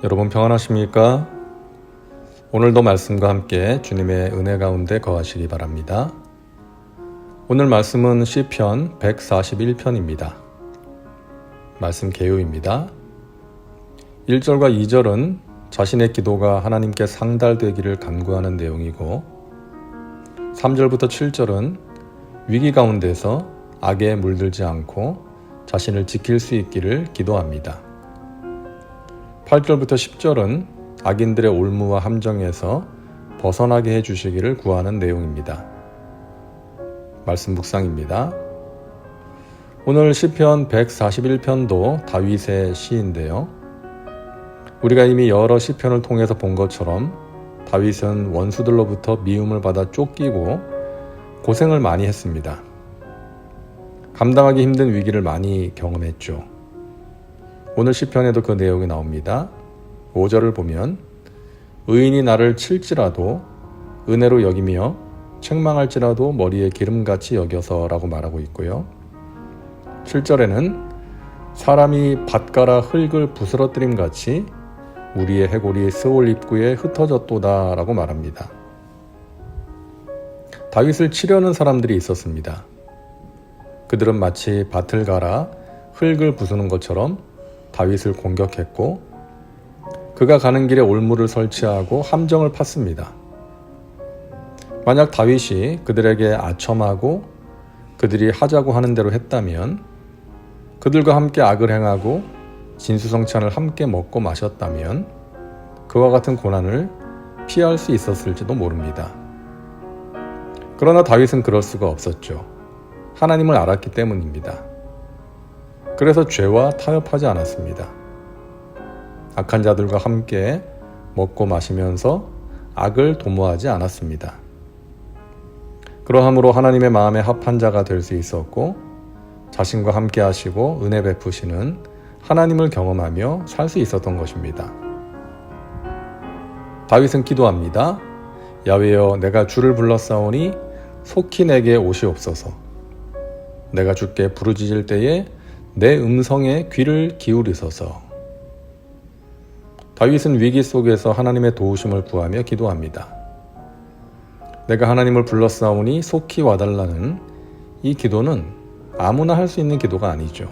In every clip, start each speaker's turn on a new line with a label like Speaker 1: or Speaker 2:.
Speaker 1: 여러분 평안하십니까? 오늘도 말씀과 함께 주님의 은혜 가운데 거하시기 바랍니다. 오늘 말씀은 시편 141편입니다. 말씀 개요입니다. 1절과 2절은 자신의 기도가 하나님께 상달되기를 간구하는 내용이고 3절부터 7절은 위기 가운데서 악에 물들지 않고 자신을 지킬 수 있기를 기도합니다. 8절부터 10절은 악인들의 올무와 함정에서 벗어나게 해주시기를 구하는 내용입니다. 말씀 묵상입니다. 오늘 시편 141편도 다윗의 시인데요. 우리가 이미 여러 시편을 통해서 본 것처럼 다윗은 원수들로부터 미움을 받아 쫓기고 고생을 많이 했습니다. 감당하기 힘든 위기를 많이 경험했죠. 오늘 시편에도 그 내용이 나옵니다. 5절을 보면 의인이 나를 칠지라도 은혜로 여기며 책망할지라도 머리에 기름같이 여겨서 라고 말하고 있고요. 7절에는 사람이 밭가라 흙을 부스러뜨림같이 우리의 해골이 스올 입구에 흩어졌도다 라고 말합니다. 다윗을 치려는 사람들이 있었습니다. 그들은 마치 밭을 갈아 흙을 부수는 것처럼 다윗을 공격했고 그가 가는 길에 올무를 설치하고 함정을 팠습니다. 만약 다윗이 그들에게 아첨하고 그들이 하자고 하는 대로 했다면 그들과 함께 악을 행하고 진수성찬을 함께 먹고 마셨다면 그와 같은 고난을 피할 수 있었을지도 모릅니다. 그러나 다윗은 그럴 수가 없었죠. 하나님을 알았기 때문입니다. 그래서 죄와 타협하지 않았습니다. 악한 자들과 함께 먹고 마시면서 악을 도모하지 않았습니다. 그러함으로 하나님의 마음에 합한 자가 될 수 있었고 자신과 함께 하시고 은혜 베푸시는 하나님을 경험하며 살 수 있었던 것입니다. 다윗은 기도합니다. 야훼여 내가 주를 불렀사오니 속히 내게 오시옵소서. 내가 주께 부르짖을 때에 내 음성에 귀를 기울이소서. 다윗은 위기 속에서 하나님의 도우심을 구하며 기도합니다. 내가 하나님을 불렀사오니 속히 와달라는 이 기도는 아무나 할 수 있는 기도가 아니죠.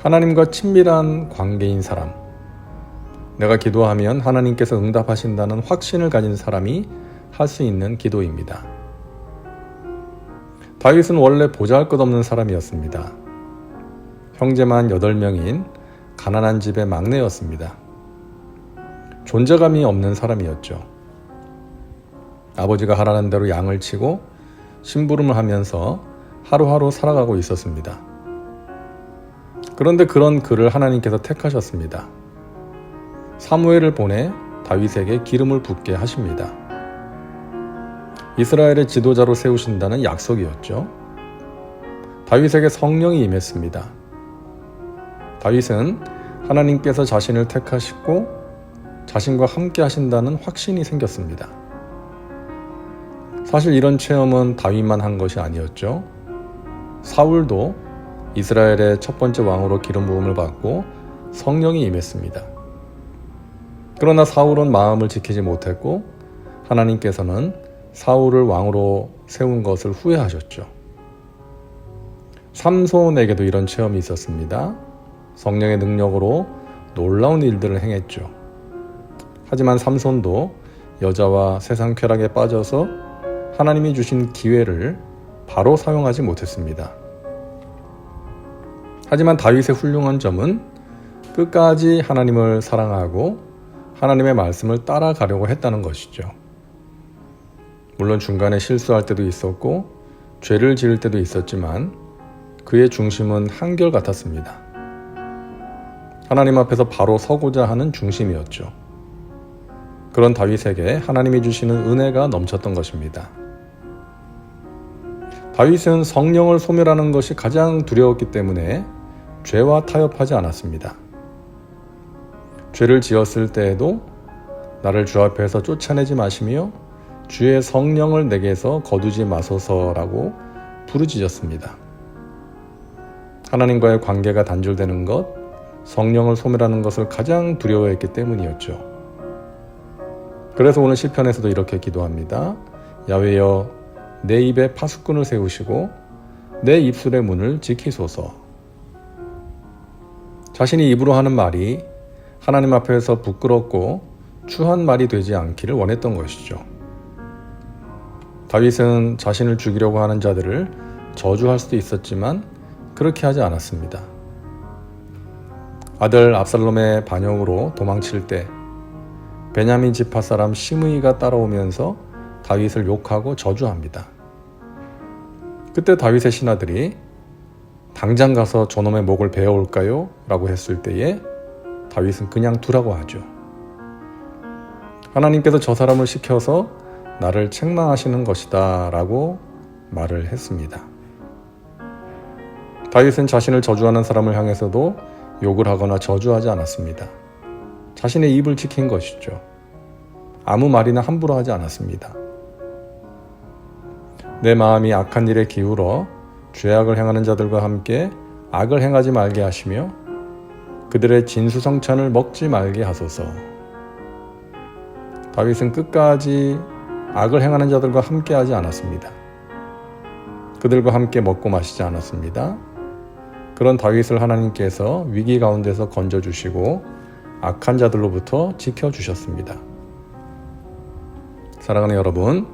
Speaker 1: 하나님과 친밀한 관계인 사람, 내가 기도하면 하나님께서 응답하신다는 확신을 가진 사람이 할 수 있는 기도입니다. 다윗은 원래 보잘것없는 사람이었습니다. 형제만 8명인 가난한 집의 막내였습니다. 존재감이 없는 사람이었죠. 아버지가 하라는 대로 양을 치고 심부름을 하면서 하루하루 살아가고 있었습니다. 그런데 그런 그를 하나님께서 택하셨습니다. 사무엘을 보내 다윗에게 기름을 붓게 하십니다. 이스라엘의 지도자로 세우신다는 약속이었죠. 다윗에게 성령이 임했습니다. 다윗은 하나님께서 자신을 택하시고 자신과 함께 하신다는 확신이 생겼습니다. 사실 이런 체험은 다윗만 한 것이 아니었죠. 사울도 이스라엘의 첫 번째 왕으로 기름 부음을 받고 성령이 임했습니다. 그러나 사울은 마음을 지키지 못했고 하나님께서는 사울을 왕으로 세운 것을 후회하셨죠. 삼손에게도 이런 체험이 있었습니다. 성령의 능력으로 놀라운 일들을 행했죠. 하지만 삼손도 여자와 세상 쾌락에 빠져서 하나님이 주신 기회를 바로 사용하지 못했습니다. 하지만 다윗의 훌륭한 점은 끝까지 하나님을 사랑하고 하나님의 말씀을 따라가려고 했다는 것이죠. 물론 중간에 실수할 때도 있었고 죄를 지을 때도 있었지만 그의 중심은 한결같았습니다. 하나님 앞에서 바로 서고자 하는 중심이었죠. 그런 다윗에게 하나님이 주시는 은혜가 넘쳤던 것입니다. 다윗은 성령을 소멸하는 것이 가장 두려웠기 때문에 죄와 타협하지 않았습니다. 죄를 지었을 때에도 나를 주 앞에서 쫓아내지 마시며 주의 성령을 내게서 거두지 마소서라고 부르짖었습니다. 하나님과의 관계가 단절되는 것, 성령을 소멸하는 것을 가장 두려워했기 때문이었죠. 그래서 오늘 시편에서도 이렇게 기도합니다. 야훼여, 내 입에 파수꾼을 세우시고 내 입술의 문을 지키소서. 자신이 입으로 하는 말이 하나님 앞에서 부끄럽고 추한 말이 되지 않기를 원했던 것이죠. 다윗은 자신을 죽이려고 하는 자들을 저주할 수도 있었지만 그렇게 하지 않았습니다. 아들 압살롬의 반역으로 도망칠 때 베냐민 지파 사람 시므이가 따라오면서 다윗을 욕하고 저주합니다. 그때 다윗의 신하들이 당장 가서 저놈의 목을 베어올까요? 라고 했을 때에 다윗은 그냥 두라고 하죠. 하나님께서 저 사람을 시켜서 나를 책망하시는 것이다 라고 말을 했습니다. 다윗은 자신을 저주하는 사람을 향해서도 욕을 하거나 저주하지 않았습니다. 자신의 입을 지킨 것이죠. 아무 말이나 함부로 하지 않았습니다. 내 마음이 악한 일에 기울어 죄악을 행하는 자들과 함께 악을 행하지 말게 하시며 그들의 진수성찬을 먹지 말게 하소서. 다윗은 끝까지 악을 행하는 자들과 함께 하지 않았습니다. 그들과 함께 먹고 마시지 않았습니다. 그런 다윗을 하나님께서 위기 가운데서 건져주시고 악한 자들로부터 지켜주셨습니다. 사랑하는 여러분,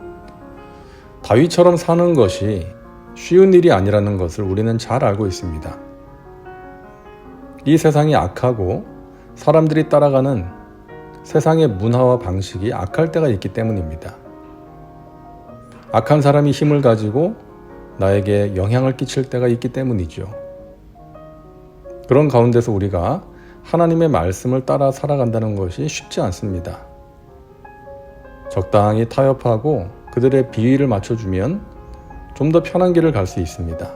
Speaker 1: 다윗처럼 사는 것이 쉬운 일이 아니라는 것을 우리는 잘 알고 있습니다. 이 세상이 악하고 사람들이 따라가는 세상의 문화와 방식이 악할 때가 있기 때문입니다. 악한 사람이 힘을 가지고 나에게 영향을 끼칠 때가 있기 때문이죠. 그런 가운데서 우리가 하나님의 말씀을 따라 살아간다는 것이 쉽지 않습니다. 적당히 타협하고 그들의 비위를 맞춰주면 좀 더 편한 길을 갈 수 있습니다.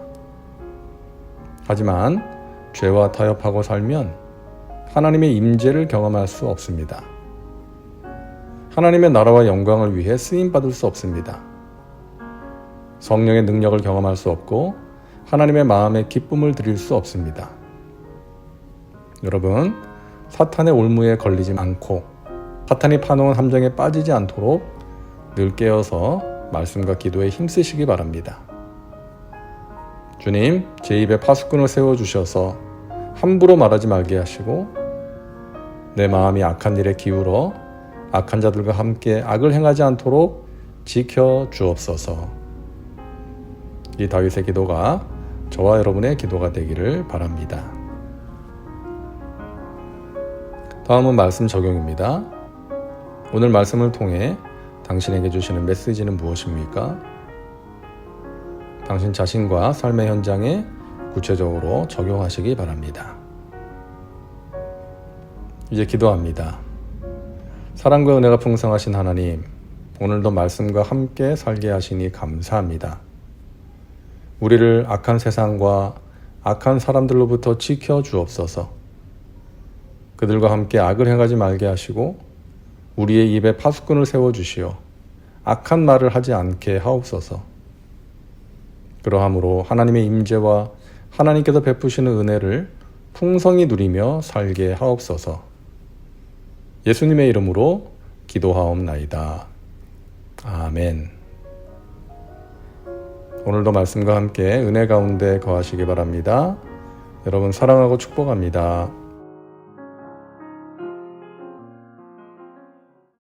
Speaker 1: 하지만 죄와 타협하고 살면 하나님의 임재를 경험할 수 없습니다. 하나님의 나라와 영광을 위해 쓰임받을 수 없습니다. 성령의 능력을 경험할 수 없고 하나님의 마음에 기쁨을 드릴 수 없습니다. 여러분, 사탄의 올무에 걸리지 않고 사탄이 파놓은 함정에 빠지지 않도록 늘 깨어서 말씀과 기도에 힘쓰시기 바랍니다. 주님, 제 입에 파수꾼을 세워주셔서 함부로 말하지 말게 하시고 내 마음이 악한 일에 기울어 악한 자들과 함께 악을 행하지 않도록 지켜 주옵소서. 이 다윗의 기도가 저와 여러분의 기도가 되기를 바랍니다. 다음은 말씀 적용입니다. 오늘 말씀을 통해 당신에게 주시는 메시지는 무엇입니까? 당신 자신과 삶의 현장에 구체적으로 적용하시기 바랍니다. 이제 기도합니다. 사랑과 은혜가 풍성하신 하나님, 오늘도 말씀과 함께 살게 하시니 감사합니다. 우리를 악한 세상과 악한 사람들로부터 지켜 주옵소서. 그들과 함께 악을 행하지 말게 하시고 우리의 입에 파수꾼을 세워주시어 악한 말을 하지 않게 하옵소서. 그러함으로 하나님의 임재와 하나님께서 베푸시는 은혜를 풍성히 누리며 살게 하옵소서. 예수님의 이름으로 기도하옵나이다. 아멘. 오늘도 말씀과 함께 은혜 가운데 거하시기 바랍니다. 여러분 사랑하고 축복합니다.